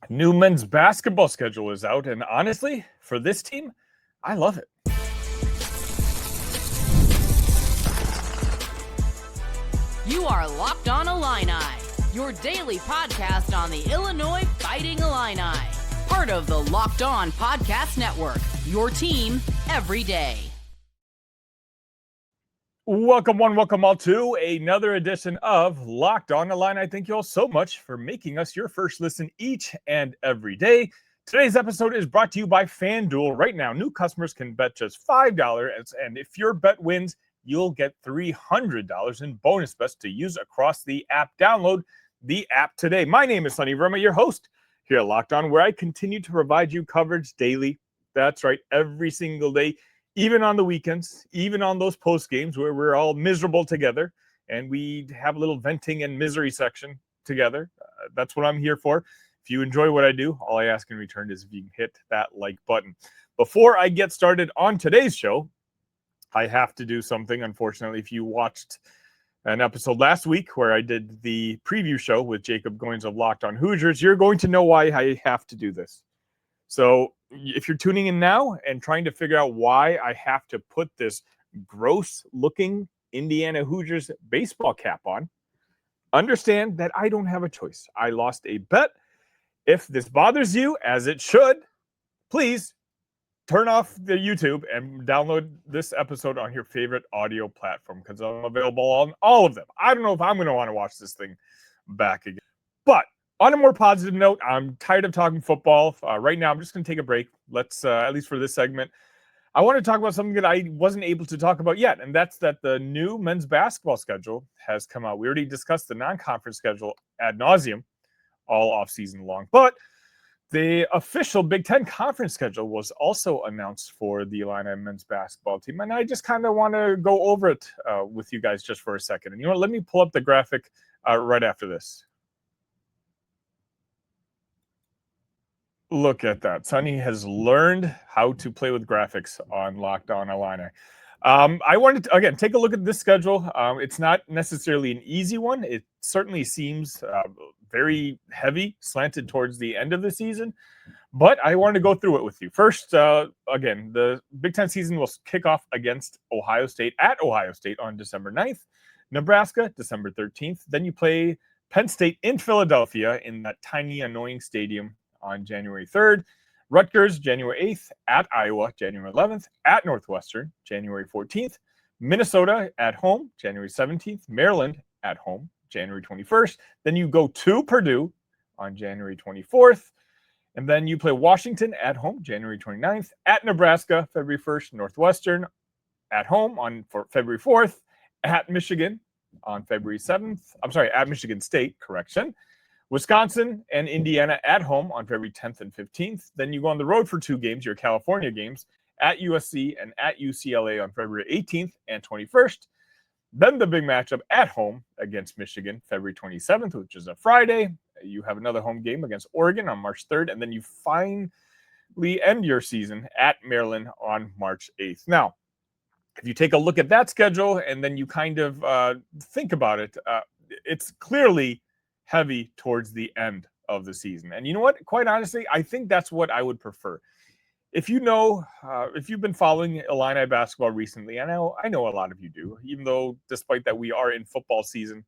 New men's basketball schedule is out, and honestly, for this team, I love it. You are Locked On Illini, your daily podcast on the Illinois Fighting Illini. Part of the Locked On Podcast Network, your team every day. Welcome one, welcome all to another edition of Locked On Illini. Thank you all so much for making us your first listen each and every day. Today's episode is brought to you by FanDuel. Right now, new customers can bet just $5, and if your bet wins, you'll get $300 in bonus bets to use across the app. Download the app today. My name is Sonny Verma, your host here at Locked On, where I continue to provide you coverage daily. That's right, every single day. Even on the weekends, even on those post games where we're all miserable together and we have a little venting and misery section together. That's what I'm here for. If you enjoy what I do, all I ask in return is if you can hit that like button. Before I get started on today's show, I have to do something. Unfortunately, if you watched an episode last week where I did the preview show with Jacob Goins of Locked On Hoosiers, you're going to know why I have to do this. So if you're tuning in now and trying to figure out why I have to put this gross-looking Indiana Hoosiers baseball cap on, understand that I don't have a choice. I lost a bet. If this bothers you, as it should, please turn off the YouTube and download this episode on your favorite audio platform because I'm available on all of them. I don't know if I'm going to want to watch this thing back again. But on a more positive note, I'm tired of talking football. Right now, I'm just going to take a break. Let's, at least for this segment, I want to talk about something that I wasn't able to talk about yet, and that's that the new men's basketball schedule has come out. We already discussed the non-conference schedule ad nauseum all offseason long, but the official Big Ten conference schedule was also announced for the Illini men's basketball team, and I just kind of want to go over it with you guys just for a second. And you know what? Let me pull up the graphic right after this. Look at that. Sonny has learned how to play with graphics on Locked On Illini. I wanted to, again, take a look at this schedule. It's not necessarily an easy one. It certainly seems very heavy, slanted towards the end of the season. But I wanted to go through it with you. First, again, the Big Ten season will kick off against Ohio State at Ohio State on December 9th. Nebraska, December 13th. Then you play Penn State in Philadelphia in that tiny, annoying stadium on January 3rd, Rutgers, January 8th, at Iowa, January 11th, at Northwestern, January 14th, Minnesota at home, January 17th, Maryland at home, January 21st. Then you go to Purdue on January 24th, and then you play Washington at home, January 29th, at Nebraska, February 1st, Northwestern at home on February 4th, at Michigan on February 7th. I'm sorry, at Michigan State, correction. Wisconsin and Indiana at home on February 10th and 15th. Then you go on the road for 2 games, your California games, at USC and at UCLA on February 18th and 21st. Then the big matchup at home against Michigan, February 27th, which is a Friday. You have another home game against Oregon on March 3rd. And then you finally end your season at Maryland on March 8th. Now, if you take a look at that schedule and then you kind of think about it, it's clearly heavy towards the end of the season. And you know what? Quite honestly, I think that's what I would prefer. If you know, if you've been following Illini basketball recently, I know a lot of you do, even though despite that we are in football season,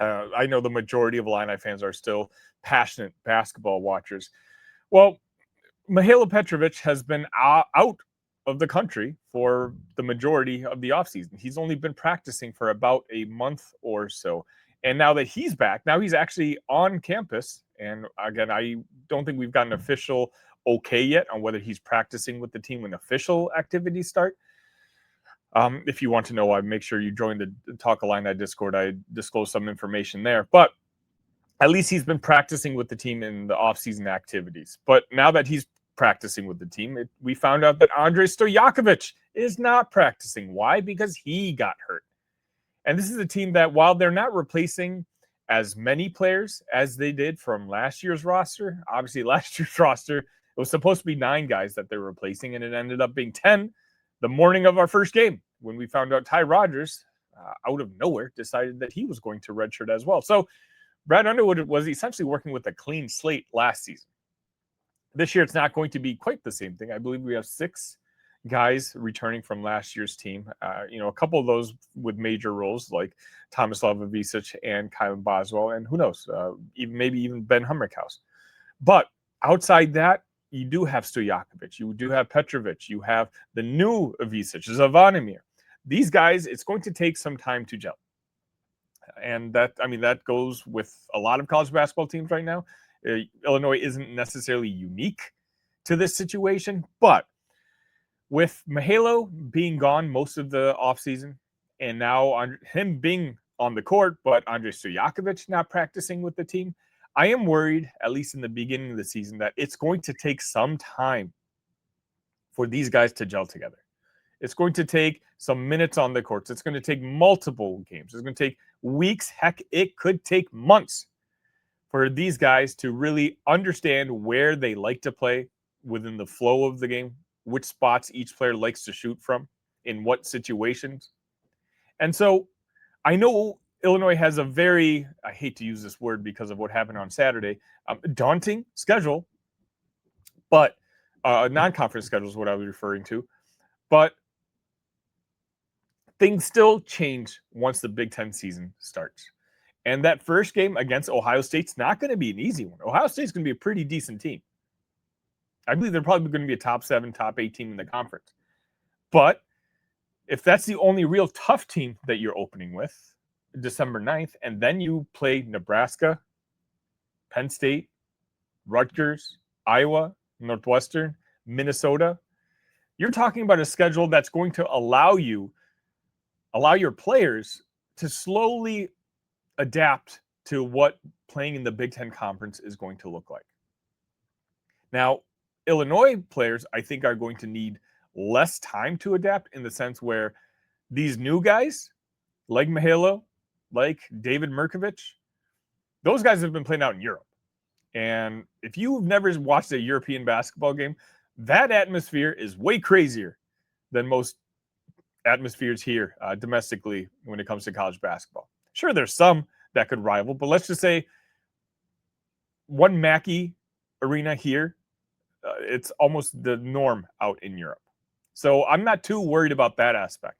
I know the majority of Illini fans are still passionate basketball watchers. Well, Mihailo Petrovic has been out of the country for the majority of the offseason. He's only been practicing for about a month or so. And now that he's back, now he's actually on campus. And again, I don't think we've gotten official okay yet on whether he's practicing with the team when official activities start. If you want to know why, make sure you join the Talk Illini Discord. I disclose some information there. But at least he's been practicing with the team in the offseason activities. But now that he's practicing with the team, we found out that Andrej Stojakovic is not practicing. Why? Because he got hurt. And this is a team that, while they're not replacing as many players as they did from last year's roster, obviously last year's roster, it was supposed to be 9 guys that they're replacing, and it ended up being 10 the morning of our first game when we found out Ty Rodgers, out of nowhere, decided that he was going to redshirt as well. So Brad Underwood was essentially working with a clean slate last season. This year, it's not going to be quite the same thing. I believe we have 6 guys returning from last year's team. A couple of those with major roles like Tomislav Ivisic and Kylan Boswell, and who knows, maybe even Ben Hummerkaus. But outside that, you do have Stojakovic, you do have Petrovic, you have the new Ivisic, Zavonimir. These guys, it's going to take some time to gel. And that goes with a lot of college basketball teams right now. Illinois isn't necessarily unique to this situation, but with Mihailo being gone most of the offseason, and now him being on the court, but Andrej Stojakovic not practicing with the team, I am worried, at least in the beginning of the season, that it's going to take some time for these guys to gel together. It's going to take some minutes on the courts. It's going to take multiple games. It's going to take weeks. Heck, it could take months for these guys to really understand where they like to play within the flow of the game, which spots each player likes to shoot from, in what situations. And so I know Illinois has a very, I hate to use this word because of what happened on Saturday, daunting schedule, but non-conference schedule is what I was referring to. But things still change once the Big Ten season starts. And that first game against Ohio State's not going to be an easy one. Ohio State's going to be a pretty decent team. I believe they're probably going to be a top 7, top 8 team in the conference. But if that's the only real tough team that you're opening with, December 9th, and then you play Nebraska, Penn State, Rutgers, Iowa, Northwestern, Minnesota, you're talking about a schedule that's going to allow your players to slowly adapt to what playing in the Big Ten Conference is going to look like. Now, Illinois players, I think, are going to need less time to adapt, in the sense where these new guys, like Mihailo, like David Mirkovic, those guys have been playing out in Europe. And if you've never watched a European basketball game, that atmosphere is way crazier than most atmospheres here domestically when it comes to college basketball. Sure, there's some that could rival, but let's just say one Mackey arena here, it's almost the norm out in Europe. So I'm not too worried about that aspect.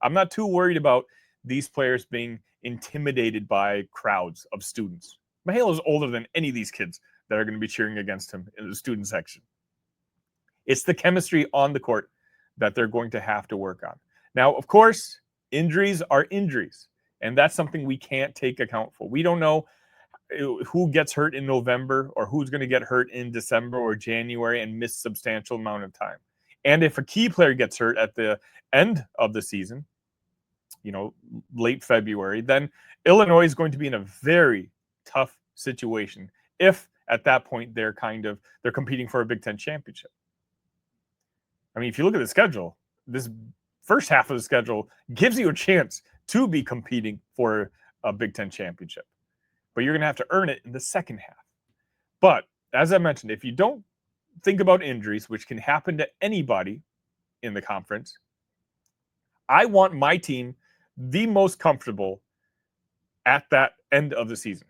I'm not too worried about these players being intimidated by crowds of students. Mihailo is older than any of these kids that are going to be cheering against him in the student section. It's the chemistry on the court that they're going to have to work on. Now, of course, injuries are injuries, and that's something we can't take account for. We don't know who gets hurt in November or who's going to get hurt in December or January and miss substantial amount of time. And if a key player gets hurt at the end of the season, late February, then Illinois is going to be in a very tough situation if at that point they're competing for a Big Ten championship. I mean, if you look at the schedule, this first half of the schedule gives you a chance to be competing for a Big Ten championship, but you're going to have to earn it in the second half. But as I mentioned, if you don't think about injuries, which can happen to anybody in the conference, I want my team the most comfortable at that end of the season.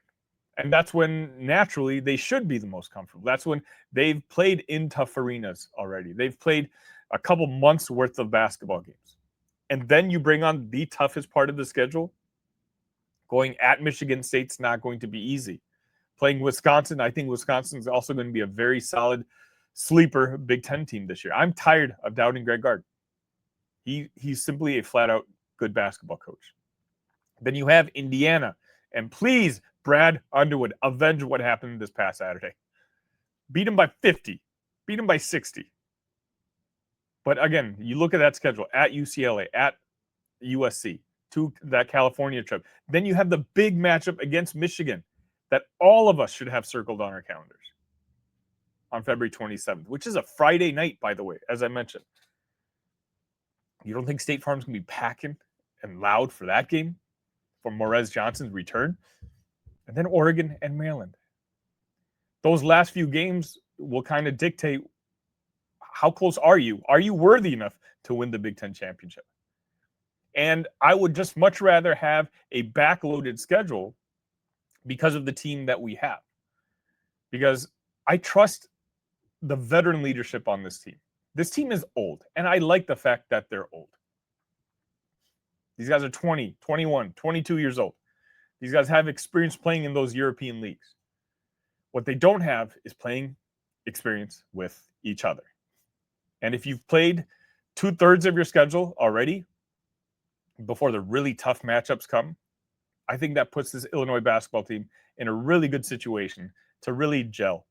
And that's when naturally they should be the most comfortable. That's when they've played in tough arenas already. They've played a couple months worth of basketball games. And then you bring on the toughest part of the schedule. Going at Michigan State's not going to be easy. Playing Wisconsin, I think Wisconsin is also going to be a very solid sleeper Big Ten team this year. I'm tired of doubting Greg Gard. He's simply a flat-out good basketball coach. Then you have Indiana. And please, Brad Underwood, avenge what happened this past Saturday. Beat him by 50. Beat him by 60. But again, you look at that schedule at UCLA, at USC, to that California trip. Then you have the big matchup against Michigan that all of us should have circled on our calendars on February 27th, which is a Friday night, by the way, as I mentioned. You don't think State Farm's going to be packing and loud for that game, for Morez Johnson's return? And then Oregon and Maryland. Those last few games will kind of dictate how close are you? Are you worthy enough to win the Big Ten championship? And I would just much rather have a backloaded schedule because of the team that we have. Because I trust the veteran leadership on this team. This team is old, and I like the fact that they're old. These guys are 20, 21, 22 years old. These guys have experience playing in those European leagues. What they don't have is playing experience with each other. And if you've played 2/3 of your schedule already before the really tough matchups come, I think that puts this Illinois basketball team in a really good situation to really gel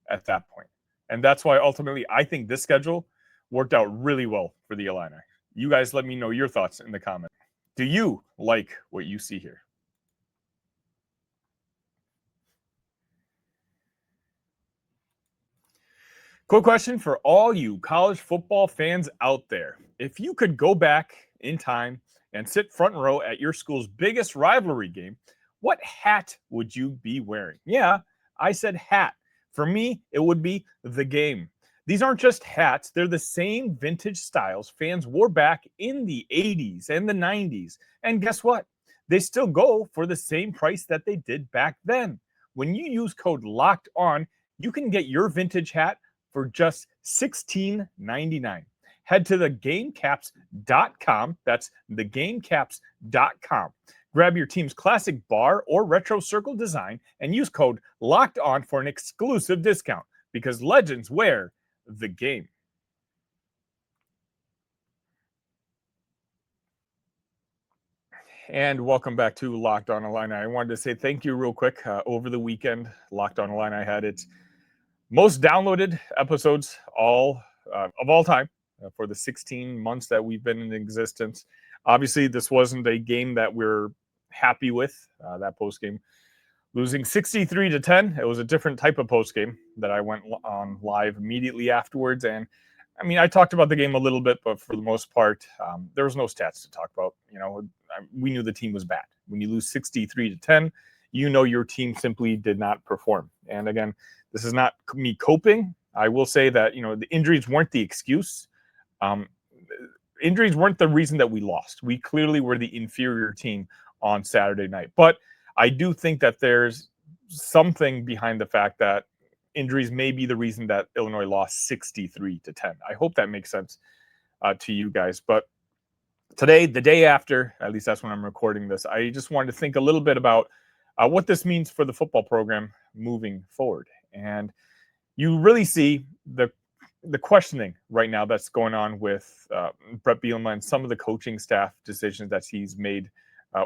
at that point. And that's why ultimately I think this schedule worked out really well for the Illini. You guys let me know your thoughts in the comments. Do you like what you see here? Quick question for all you college football fans out there. If you could go back in time and sit front row at your school's biggest rivalry game, what hat would you be wearing? Yeah, I said hat. For me, it would be the game. These aren't just hats. They're the same vintage styles fans wore back in the 80s and the 90s. And guess what? They still go for the same price that they did back then. When you use code LOCKED ON, you can get your vintage hat for just $16.99. Head to thegamecaps.com. That's thegamecaps.com. Grab your team's classic bar or retro circle design and use code LOCKEDON for an exclusive discount, because legends wear the game. And welcome back to Locked On Illini. I wanted to say thank you real quick. Over the weekend, Locked On Illini had its most downloaded episodes of all time for the 16 months that we've been in existence. Obviously, this wasn't a game that we're happy with, that post game. Losing 63-10, it was a different type of post game that I went on live immediately afterwards. And I mean, I talked about the game a little bit, but for the most part, there was no stats to talk about. You know, we knew the team was bad. When you lose 63-10, you know your team simply did not perform. And again, this is not me coping. I will say that, you know, the injuries weren't the excuse. Injuries weren't the reason that we lost. We clearly were the inferior team on Saturday night. But I do think that there's something behind the fact that injuries may be the reason that Illinois lost 63-10. I hope that makes sense to you guys. But today, the day after, at least that's when I'm recording this, I just wanted to think a little bit about what this means for the football program moving forward. And you really see the questioning right now that's going on with Bret Bielema and some of the coaching staff decisions that he's made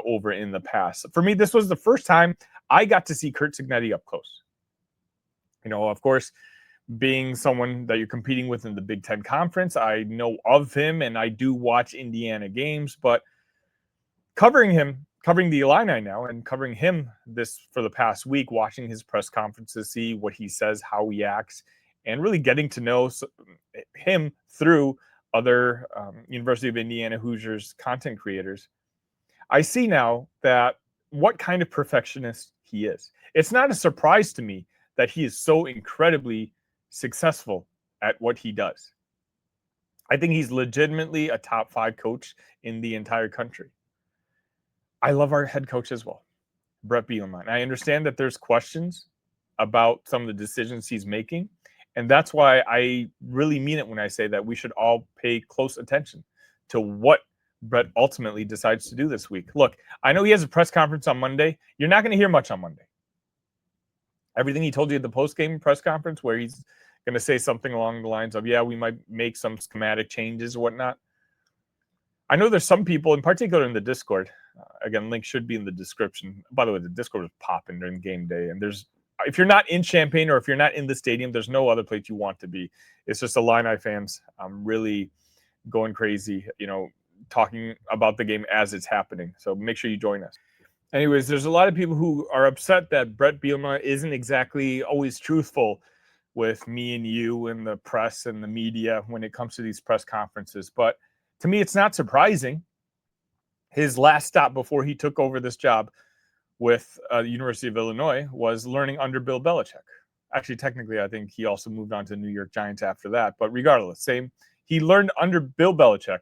over in the past. For me, this was the first time I got to see Curt Cignetti up close. You know, of course, being someone that you're competing with in the Big Ten Conference, I know of him and I do watch Indiana games, but covering the Illini now and covering him this for the past week, watching his press conferences, see what he says, how he acts, and really getting to know him through other University of Indiana Hoosiers content creators, I see now that what kind of perfectionist he is. It's not a surprise to me that he is so incredibly successful at what he does. I think he's legitimately a top 5 coach in the entire country. I love our head coach as well, Bret Bielema. And I understand that there's questions about some of the decisions he's making. And that's why I really mean it when I say that we should all pay close attention to what Bret ultimately decides to do this week. Look, I know he has a press conference on Monday. You're not going to hear much on Monday. Everything he told you at the post-game press conference where he's going to say something along the lines of, yeah, we might make some schematic changes or whatnot. I know there's some people, in particular in the Discord, again, link should be in the description. By the way, the Discord is popping during game day. And if you're not in Champaign or if you're not in the stadium, there's no other place you want to be. It's just Illini fans really going crazy, you know, talking about the game as it's happening. So make sure you join us. Anyways, there's a lot of people who are upset that Bret Bielema isn't exactly always truthful with me and you and the press and the media when it comes to these press conferences. But to me, it's not surprising. His last stop before he took over this job with the University of Illinois was learning under Bill Belichick. Actually, technically, I think he also moved on to New York Giants after that. But regardless, he learned under Bill Belichick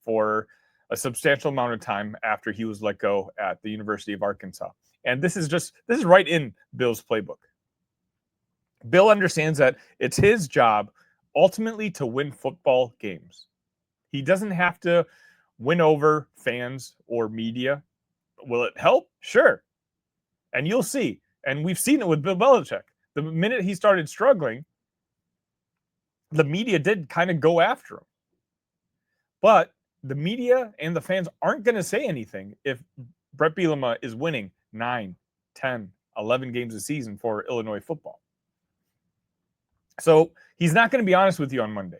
for a substantial amount of time after he was let go at the University of Arkansas. And this is right in Bill's playbook. Bill understands that it's his job ultimately to win football games. He doesn't have to win over fans or media. Will it help? Sure. And you'll see. And we've seen it with Bill Belichick. The minute he started struggling, the media did kind of go after him. But the media and the fans aren't going to say anything if Bret Bielema is winning 9, 10, 11 games a season for Illinois football. So he's not going to be honest with you on Monday.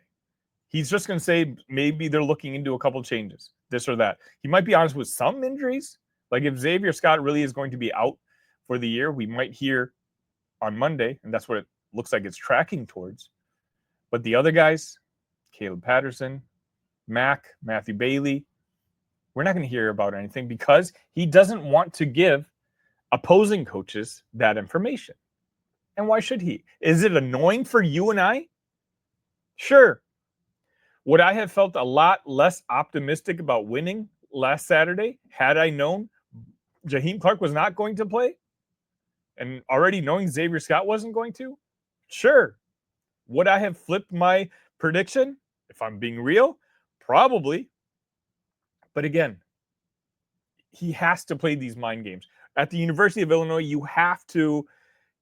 He's just going to say maybe they're looking into a couple changes, this or that. He might be honest with some injuries. Like if Xavier Scott really is going to be out for the year, we might hear on Monday, and that's what it looks like it's tracking towards. But the other guys, Caleb Patterson, Matthew Bailey, we're not going to hear about anything because he doesn't want to give opposing coaches that information. And why should he? Is it annoying for you and I? Sure. Would I have felt a lot less optimistic about winning last Saturday had I known Jaheim Clark was not going to play? And already knowing Xavier Scott wasn't going to? Sure. Would I have flipped my prediction? If I'm being real, probably. But again, he has to play these mind games. At the University of Illinois, you have to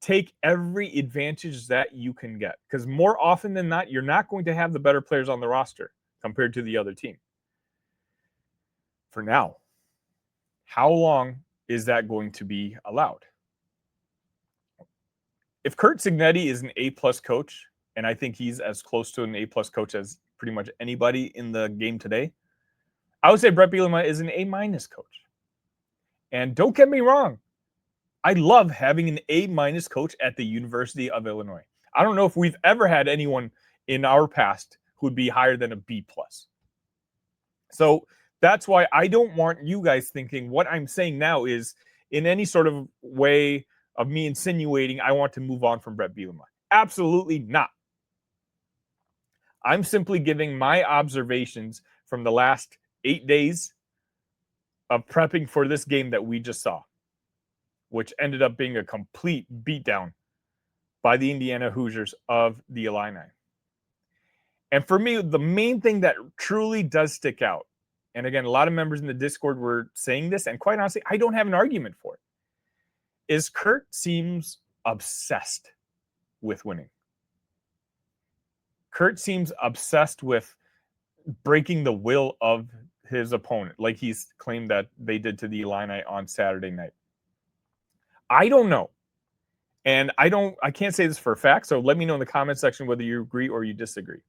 take every advantage that you can get. Because more often than not, you're not going to have the better players on the roster compared to the other team. For now, how long is that going to be allowed? If Curt Cignetti is an A-plus coach, and I think he's as close to an A-plus coach as pretty much anybody in the game today, I would say Bret Bielema is an A-minus coach. And don't get me wrong, I love having an A-minus coach at the University of Illinois. I don't know if we've ever had anyone in our past who would be higher than a B+. So that's why I don't want you guys thinking what I'm saying now is in any sort of way of me insinuating I want to move on from Bret Bielema. Absolutely not. I'm simply giving my observations from the last 8 days of prepping for this game that we just saw, which ended up being a complete beatdown by the Indiana Hoosiers of the Illini. And for me, the main thing that truly does stick out, and again, a lot of members in the Discord were saying this, and quite honestly, I don't have an argument for it, is Curt seems obsessed with winning. Curt seems obsessed with breaking the will of his opponent, like he's claimed that they did to the Illini on Saturday night. I don't know. And I can't say this for a fact, so let me know in the comment section whether you agree or you disagree.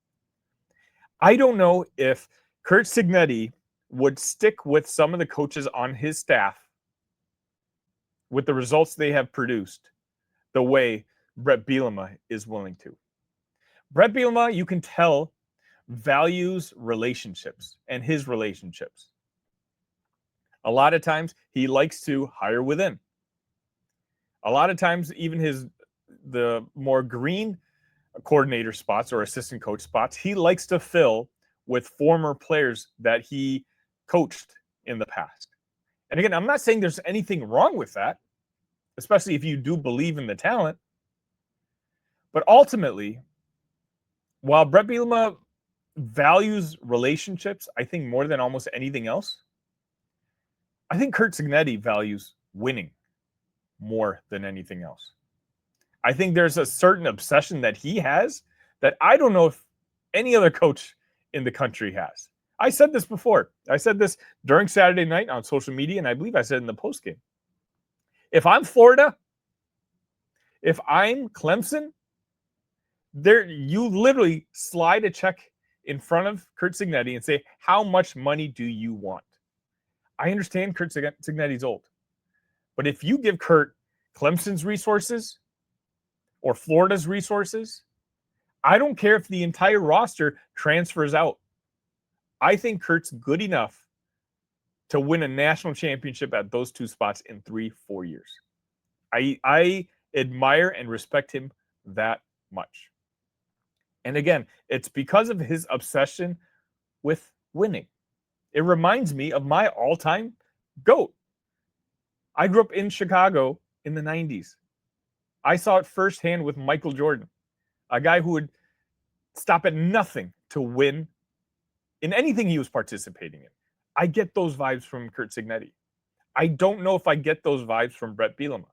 I don't know if Curt Cignetti would stick with some of the coaches on his staff with the results they have produced the way Bret Bielema is willing to. Bret Bielema, you can tell, values relationships and his relationships. A lot of times he likes to hire within. A lot of times even the more green coordinator spots or assistant coach spots, he likes to fill with former players that he coached in the past. And again, I'm not saying there's anything wrong with that, especially if you do believe in the talent. But ultimately, while Bret Bielema values relationships, I think more than almost anything else, I think Curt Cignetti values winning more than anything else. I think there's a certain obsession that he has that I don't know if any other coach in the country has. I said this before. I said this during Saturday night on social media, and I believe I said in the postgame. If I'm Florida, if I'm Clemson, you literally slide a check in front of Curt Cignetti and say, how much money do you want? I understand Curt Cignetti's old. But if you give Curt Clemson's resources or Florida's resources, I don't care if the entire roster transfers out. I think Curt's good enough to win a national championship at those two spots in 3-4 years. I admire and respect him that much. And again, it's because of his obsession with winning. It reminds me of my all-time GOAT, I grew up in Chicago in the 90s. I saw it firsthand with Michael Jordan, a guy who would stop at nothing to win in anything he was participating in. I get those vibes from Curt Cignetti. I don't know if I get those vibes from Bret Bielema.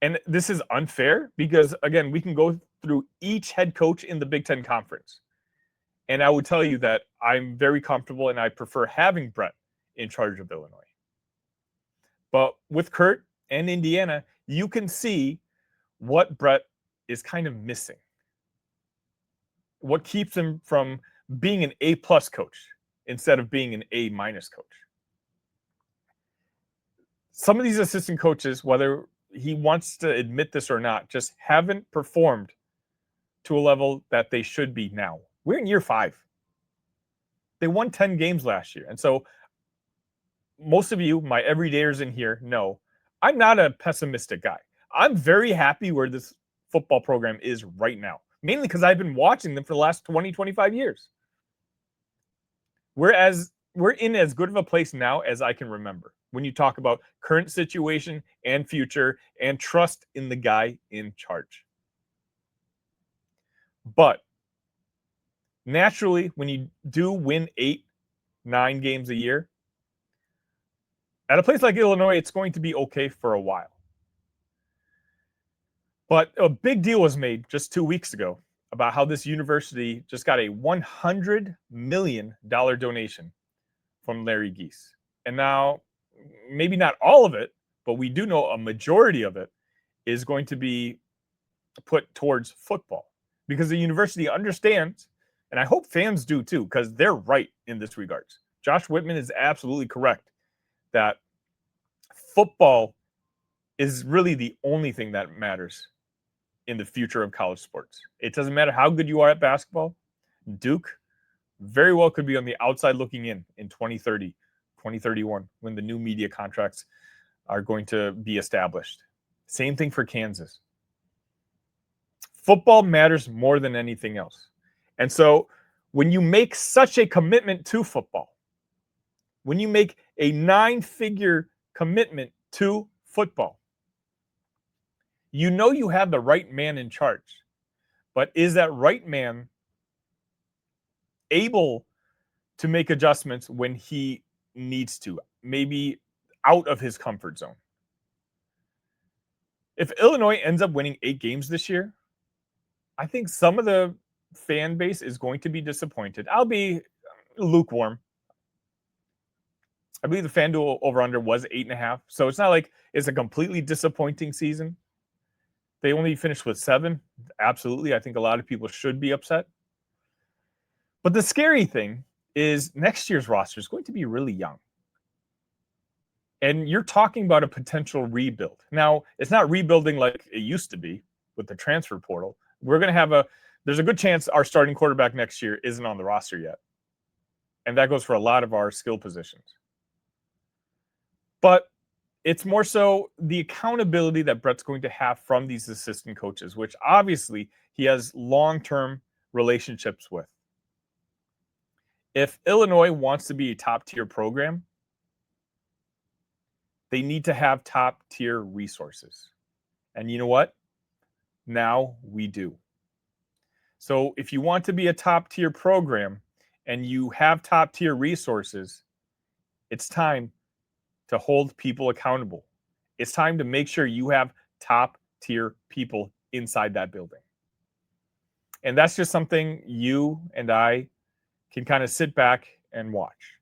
And this is unfair because, again, we can go through each head coach in the Big Ten Conference. And I would tell you that I'm very comfortable and I prefer having Bret in charge of Illinois. But with Curt and Indiana, you can see what Bret is kind of missing. What keeps him from being an A-plus coach instead of being an A-minus coach. Some of these assistant coaches, whether he wants to admit this or not, just haven't performed to a level that they should be now. We're in year 5. They won 10 games last year. And so most of you, my everydayers in here, know I'm not a pessimistic guy. I'm very happy where this football program is right now, mainly because I've been watching them for the last 20, 25 years. We're in as good of a place now as I can remember when you talk about current situation and future and trust in the guy in charge. But naturally, when you do win 8, 9 games a year, at a place like Illinois, it's going to be okay for a while. But a big deal was made just 2 weeks ago about how this university just got a $100 million donation from Larry Geese. And now, maybe not all of it, but we do know a majority of it is going to be put towards football. Because the university understands, and I hope fans do too, because they're right in this regards. Josh Whitman is absolutely correct that football is really the only thing that matters in the future of college sports. It doesn't matter how good you are at basketball. Duke very well could be on the outside looking in 2030, 2031, when the new media contracts are going to be established. Same thing for Kansas. Football matters more than anything else. And so when you make such a commitment to football, when you make a 9-figure commitment to football, you know you have the right man in charge. But is that right man able to make adjustments when he needs to, maybe out of his comfort zone? If Illinois ends up winning 8 games this year, I think some of the fan base is going to be disappointed. I'll be lukewarm. I believe the FanDuel over-under was 8.5. So it's not like it's a completely disappointing season. They only finished with 7. Absolutely. I think a lot of people should be upset. But the scary thing is next year's roster is going to be really young. And you're talking about a potential rebuild. Now, it's not rebuilding like it used to be with the transfer portal. We're going to have there's a good chance our starting quarterback next year isn't on the roster yet. And that goes for a lot of our skill positions. But it's more so the accountability that Bret's going to have from these assistant coaches, which obviously he has long-term relationships with. If Illinois wants to be a top-tier program, they need to have top-tier resources. And you know what? Now we do. So if you want to be a top-tier program and you have top-tier resources, it's time to hold people accountable. It's time to make sure you have top-tier people inside that building. And that's just something you and I can kind of sit back and watch.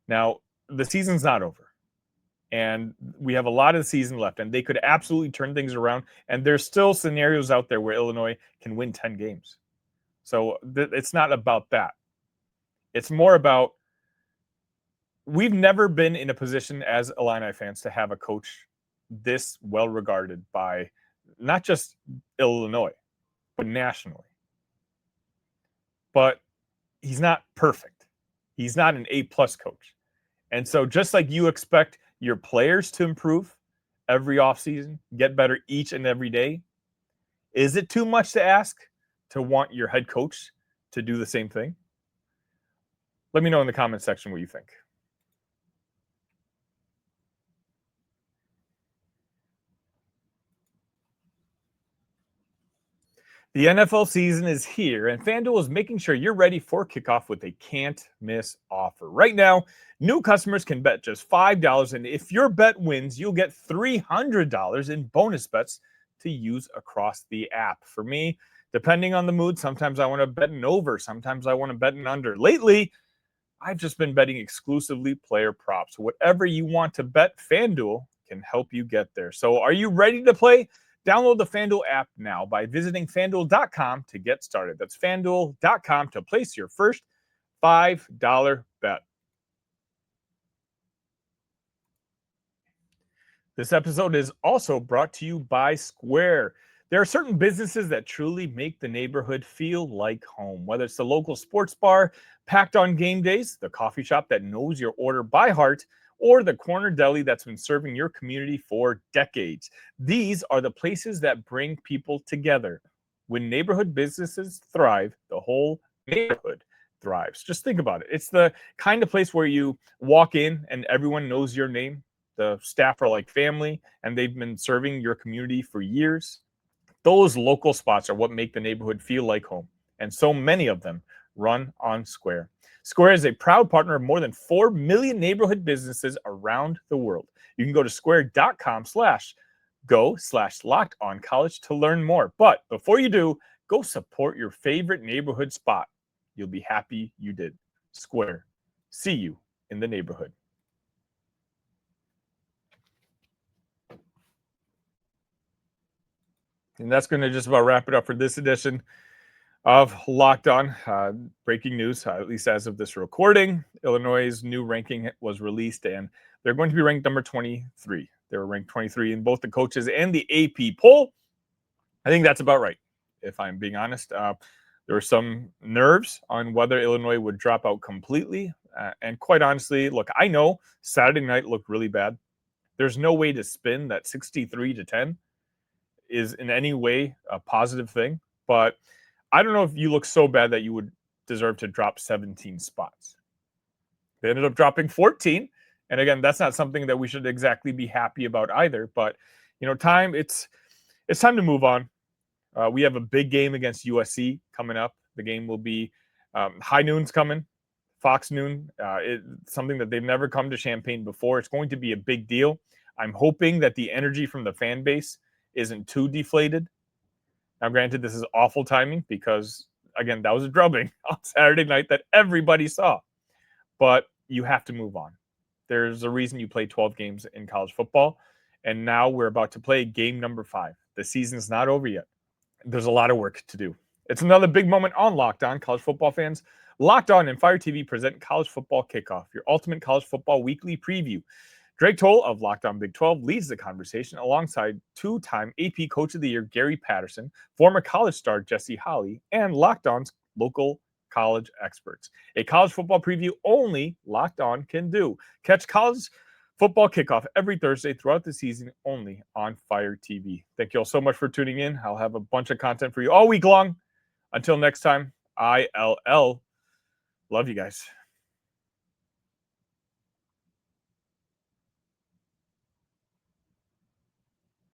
Now, the season's not over. And we have a lot of the season left, and they could absolutely turn things around. And there's still scenarios out there where Illinois can win 10 games. So it's not about that. It's more about we've never been in a position as Illini fans to have a coach this well regarded by not just Illinois, but nationally. But he's not perfect. He's not an A-plus coach. And so just like you expect your players to improve every offseason, get better each and every day, is it too much to ask to want your head coach to do the same thing? Let me know in the comment section what you think. The NFL season is here, and FanDuel is making sure you're ready for kickoff with a can't-miss offer. Right now, new customers can bet just $5, and if your bet wins, you'll get $300 in bonus bets to use across the app. For me, depending on the mood, sometimes I want to bet an over, sometimes I want to bet an under. Lately, I've just been betting exclusively player props. Whatever you want to bet, FanDuel can help you get there. So are you ready to play? Download the FanDuel app now by visiting FanDuel.com to get started. That's FanDuel.com to place your first $5 bet. This episode is also brought to you by Square. There are certain businesses that truly make the neighborhood feel like home, whether it's the local sports bar packed on game days, the coffee shop that knows your order by heart, or the corner deli that's been serving your community for decades. These are the places that bring people together. When neighborhood businesses thrive, the whole neighborhood thrives. Just think about it. It's the kind of place where you walk in and everyone knows your name. The staff are like family, and they've been serving your community for years. Those local spots are what make the neighborhood feel like home, and so many of them run on Square. Square is a proud partner of more than 4 million neighborhood businesses around the world. You can go to square.com/go/lockedoncollege to learn more. But before you do, go support your favorite neighborhood spot. You'll be happy you did. Square. See you in the neighborhood. And that's going to just about wrap it up for this edition of Locked On. Breaking news, at least as of this recording, Illinois' new ranking was released, and they're going to be ranked number 23. They were ranked 23 in both the coaches and the AP poll. I think that's about right, if I'm being honest. There were some nerves on whether Illinois would drop out completely. And quite honestly, look, I know Saturday night looked really bad. There's no way to spin that 63-10 is in any way a positive thing, but I don't know if you look so bad that you would deserve to drop 17 spots. They ended up dropping 14. And again, that's not something that we should exactly be happy about either. But, it's time to move on. We have a big game against USC coming up. The game will be high noon's coming, Fox noon. It's something that they've never come to Champaign before. It's going to be a big deal. I'm hoping that the energy from the fan base isn't too deflated. Now, granted, this is awful timing because, again, that was a drubbing on Saturday night that everybody saw. But you have to move on. There's a reason you play 12 games in college football, and now we're about to play game number 5. The season's not over yet. There's a lot of work to do. It's another big moment on Locked On, college football fans. Locked On and Fire TV present College Football Kickoff, your ultimate college football weekly preview. Drake Toll of Locked On Big 12 leads the conversation alongside 2-time AP Coach of the Year Gary Patterson, former college star Jesse Holley, and Locked On's local college experts. A college football preview only Locked On can do. Catch College Football Kickoff every Thursday throughout the season only on Fire TV. Thank you all so much for tuning in. I'll have a bunch of content for you all week long. Until next time, ILL. Love you guys.